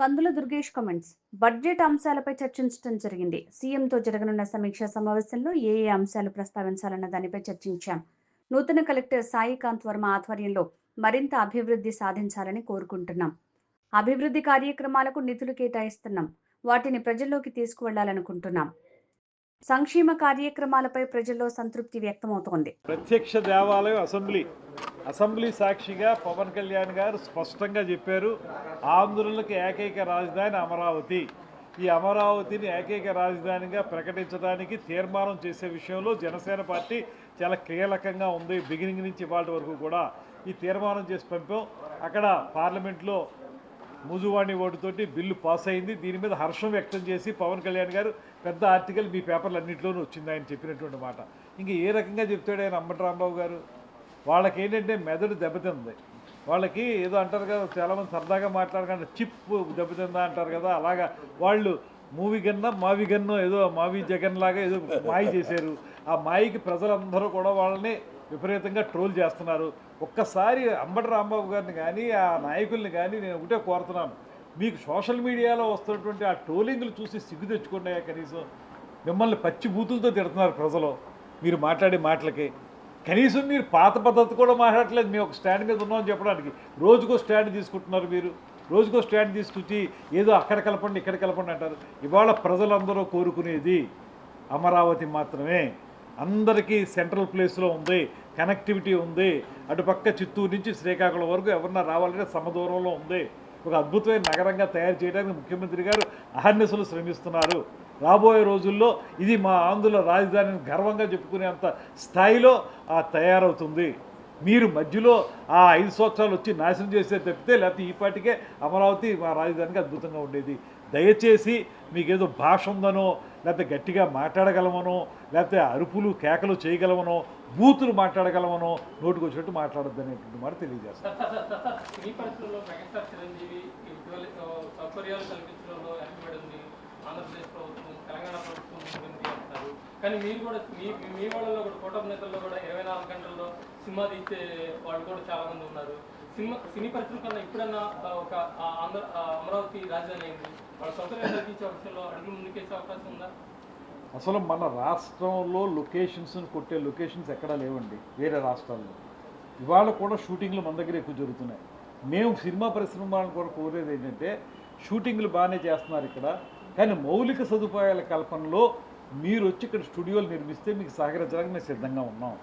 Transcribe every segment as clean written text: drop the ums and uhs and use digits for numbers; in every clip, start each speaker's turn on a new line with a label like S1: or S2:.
S1: కందుల Durgesh comments. Budget అంశాలపై చర్చించడం జరిగింది. సీఎంతో జరగనున్న సమీక్షా సమావేశంలో ఏ అంశాలు ప్రస్తావించాలన్న దానిపై చర్చించాం. నూతన కలెక్టర్ సాయికాంత్ వర్మ ఆధ్వర్యంలో మరింత అభివృద్ధి సాధించాలని కోరుకుంటున్నాం. అభివృద్ధి కార్యక్రమాలకు నిధులు కేటాయిస్తున్నాం. వాటిని ప్రజల్లోకి తీసుకువెళ్లాలనుకుంటున్నాం. సంక్షేమ కార్యక్రమాలపై ప్రజల్లో సంతృప్తి వ్యక్తమవుతోంది.
S2: ప్రత్యక్ష దేవాలయం అసెంబ్లీ సాక్షిగా పవన్ కళ్యాణ్ గారు స్పష్టంగా చెప్పారు, ఆంధ్రులకు ఏకైక రాజధాని అమరావతి. ఈ అమరావతిని ఏకైక రాజధానిగా ప్రకటించడానికి తీర్మానం చేసే విషయంలో జనసేన పార్టీ చాలా కీలకంగా ఉంది. బిగినింగ్ నుంచి ఇవాళ వరకు కూడా ఈ తీర్మానం చేసి పంపాం. అక్కడ పార్లమెంట్లో ముజువాణి ఓటుతోటి బిల్లు పాస్ అయింది. దీని మీద హర్షం వ్యక్తం చేసి పవన్ కళ్యాణ్ గారు పెద్ద ఆర్టికల్ మీ పేపర్లు అన్నింటిలోనూ వచ్చింది ఆయన చెప్పినటువంటి మాట. ఇంక ఏ రకంగా చెప్తాడు ఆయన అంబటి రాంబాబు గారు? వాళ్ళకి ఏంటంటే మెదడు దెబ్బతింది. వాళ్ళకి ఏదో అంటారు కదా, చాలామంది సరదాగా మాట్లాడకుండా చిప్ దెబ్బతిందా అంటారు కదా, అలాగా వాళ్ళు మూవీ గన్నా మావి గన్నో ఏదో మావి జగన్ లాగా ఏదో మాయ చేశారు. ఆ మాయకి ప్రజలందరూ కూడా వాళ్ళని విపరీతంగా ట్రోల్ చేస్తున్నారు. ఒక్కసారి అంబటి రాంబాబు గారిని కానీ ఆ నాయకుల్ని కానీ నేను ఒకటే కోరుతున్నాను, మీకు సోషల్ మీడియాలో వస్తున్నటువంటి ఆ ట్రోలింగ్లు చూసి సిగ్గు తెచ్చుకోండి. కనీసం మిమ్మల్ని పచ్చి బూతులతో తిడుతున్నారు ప్రజలు మీరు మాట్లాడే మాటలకి. కనీసం మీరు పాత పద్ధతి కూడా మాట్లాడట్లేదు. మేము ఒక స్టాండ్ మీద ఉన్నామని చెప్పడానికి రోజుకో స్టాండ్ తీసుకుంటున్నారు. మీరు రోజుకో స్టాండ్ తీసుకొచ్చి ఏదో అక్కడ కలపండి ఇక్కడ కలపండి అంటారు. ఇవాళ ప్రజలందరూ కోరుకునేది అమరావతి మాత్రమే. అందరికీ సెంట్రల్ ప్లేస్లో ఉంది, కనెక్టివిటీ ఉంది. అటుపక్క చిత్తూరు నుంచి శ్రీకాకుళం వరకు ఎవరన్నా రావాలంటే సమదూరంలో ఉంది. ఒక అద్భుతమైన నగరంగా తయారు చేయడానికి ముఖ్యమంత్రి గారు అహర్నిశలు శ్రమిస్తున్నారు. రాబోయే రోజుల్లో ఇది మా ఆంధ్రుల రాజధానిని గర్వంగా చెప్పుకునేంత స్థాయిలో తయారవుతుంది. మీరు మధ్యలో ఆ 5 సంవత్సరాలు వచ్చి నాశనం చేసే తప్పితే లేకపోతే ఈ పాటికే అమరావతి మా రాజధానికి అద్భుతంగా ఉండేది. దయచేసి మీకేదో భాష ఉందనో లేకపోతే గట్టిగా మాట్లాడగలమనో లేకపోతే అరుపులు కేకలు చేయగలమనో బూతులు మాట్లాడగలమనో నోటుకు వచ్చినట్టు మాట్లాడద్దు అనేటువంటి మాట తెలియజేస్తాను.
S3: కానీ మీరు కూడా మీ వాళ్ళలో కూడా కూటమి నేతల్లో కూడా 24 గంటల్లో సినిమా తీసే వాళ్ళు కూడా చాలా మంది ఉన్నారు. సినీ పరిస్థితుల కన్నా ఇప్పుడన్నా ఒక అమరావతి రాజధాని అయింది, వాళ్ళ సౌకర్యాలు కల్పించే విషయంలో అడుగులు ముందుకేసే అవకాశం ఉందా?
S2: అసలు మన రాష్ట్రంలో లొకేషన్స్ని కొట్టే లొకేషన్స్ ఎక్కడా లేవండి వేరే రాష్ట్రాల్లో. ఇవాళ కూడా షూటింగ్లు మన దగ్గర ఎక్కువ జరుగుతున్నాయి. మేము సినిమా పరిశ్రమ వాళ్ళని కూడా కోరేది ఏంటంటే, షూటింగ్లు బాగానే చేస్తున్నారు ఇక్కడ, కానీ మౌలిక సదుపాయాల కల్పనలో మీరు వచ్చి ఇక్కడ స్టూడియోలు నిర్మిస్తే మీకు సహకరించడానికి మేము సిద్ధంగా ఉన్నాం.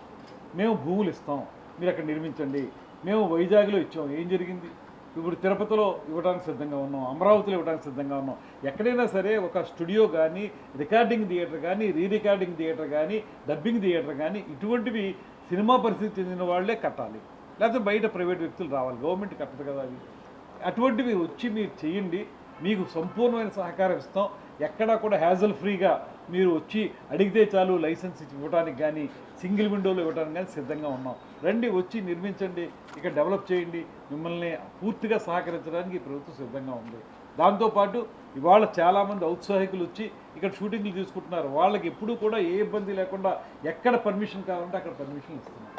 S2: మేము భూములు ఇస్తాం, మీరు అక్కడ నిర్మించండి. మేము వైజాగ్లో ఇచ్చాం, ఏం జరిగింది? ఇప్పుడు తిరుపతిలో ఇవ్వడానికి సిద్ధంగా ఉన్నాం, అమరావతిలో ఇవ్వడానికి సిద్ధంగా ఉన్నాం. ఎక్కడైనా సరే ఒక స్టూడియో కానీ, రికార్డింగ్ థియేటర్ కానీ, రికార్డింగ్ థియేటర్ కానీ, డబ్బింగ్ థియేటర్ కానీ ఇటువంటివి సినిమా పరిస్థితి చెందిన వాళ్ళే కట్టాలి, లేకపోతే బయట ప్రైవేట్ వ్యక్తులు రావాలి. గవర్నమెంట్ కట్టదు కదా అవి. అటువంటివి వచ్చి మీరు చేయండి, మీకు సంపూర్ణమైన సహకారం ఇస్తాం. ఎక్కడా కూడా హ్యాజల్ ఫ్రీగా మీరు వచ్చి అడిగితే చాలు లైసెన్స్ ఇవ్వడానికి కానీ సింగిల్ విండోలో ఇవ్వడానికి కానీ సిద్ధంగా ఉన్నాం. రండి, వచ్చి నిర్మించండి, ఇక్కడ డెవలప్ చేయండి. మిమ్మల్ని పూర్తిగా సహకరించడానికి ప్రభుత్వం సిద్ధంగా ఉంది. దాంతోపాటు ఇవాళ చాలామంది ఔత్సాహికులు వచ్చి ఇక్కడ షూటింగ్లు తీసుకుంటున్నారు. వాళ్ళకి ఎప్పుడూ కూడా ఏ ఇబ్బంది లేకుండా ఎక్కడ పర్మిషన్ కావాలంటే అక్కడ పర్మిషన్ ఇస్తున్నారు.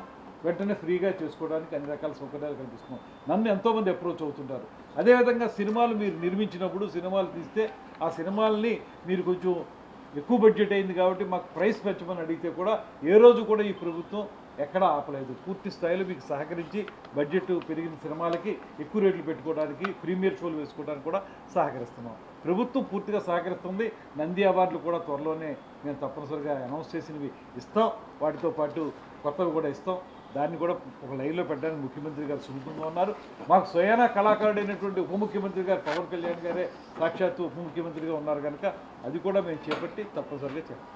S2: వెంటనే ఫ్రీగా చేసుకోవడానికి అన్ని రకాల సౌకర్యాలు కల్పిస్తున్నాం. నన్ను ఎంతోమంది అప్రోచ్ అవుతుంటారు. అదేవిధంగా సినిమాలు మీరు నిర్మించినప్పుడు సినిమాలు తీస్తే ఆ సినిమాలని మీరు కొంచెం ఎక్కువ బడ్జెట్ అయింది కాబట్టి మాకు ప్రైస్ పెంచమని అడిగితే కూడా ఏ రోజు కూడా ఈ ప్రభుత్వం ఎక్కడా ఆపలేదు. పూర్తి స్థాయిలో మీకు సహకరించి బడ్జెట్ పెరిగిన సినిమాలకి ఎక్కువ రేట్లు పెట్టుకోవడానికి, ప్రీమియర్ షోలు వేసుకోవడానికి కూడా సహకరిస్తున్నాం. ప్రభుత్వం పూర్తిగా సహకరిస్తుంది. నంది అవార్డులు కూడా త్వరలోనే మేము తప్పనిసరిగా అనౌన్స్ చేసినవి ఇస్తాం. వాటితో పాటు కొత్తవి కూడా ఇస్తాం. దాన్ని కూడా ఒక లైన్లో పెట్టడానికి ముఖ్యమంత్రి గారు సుముఖంగా ఉన్నారు. మాకు స్వయానా కళాకారుడైనటువంటి ఉప ముఖ్యమంత్రి గారు పవన్ కళ్యాణ్ గారే సాక్షాత్తు ఉప ముఖ్యమంత్రిగా ఉన్నారు కనుక అది కూడా మేము చేపట్టి తప్పనిసరిగా చేస్తాం.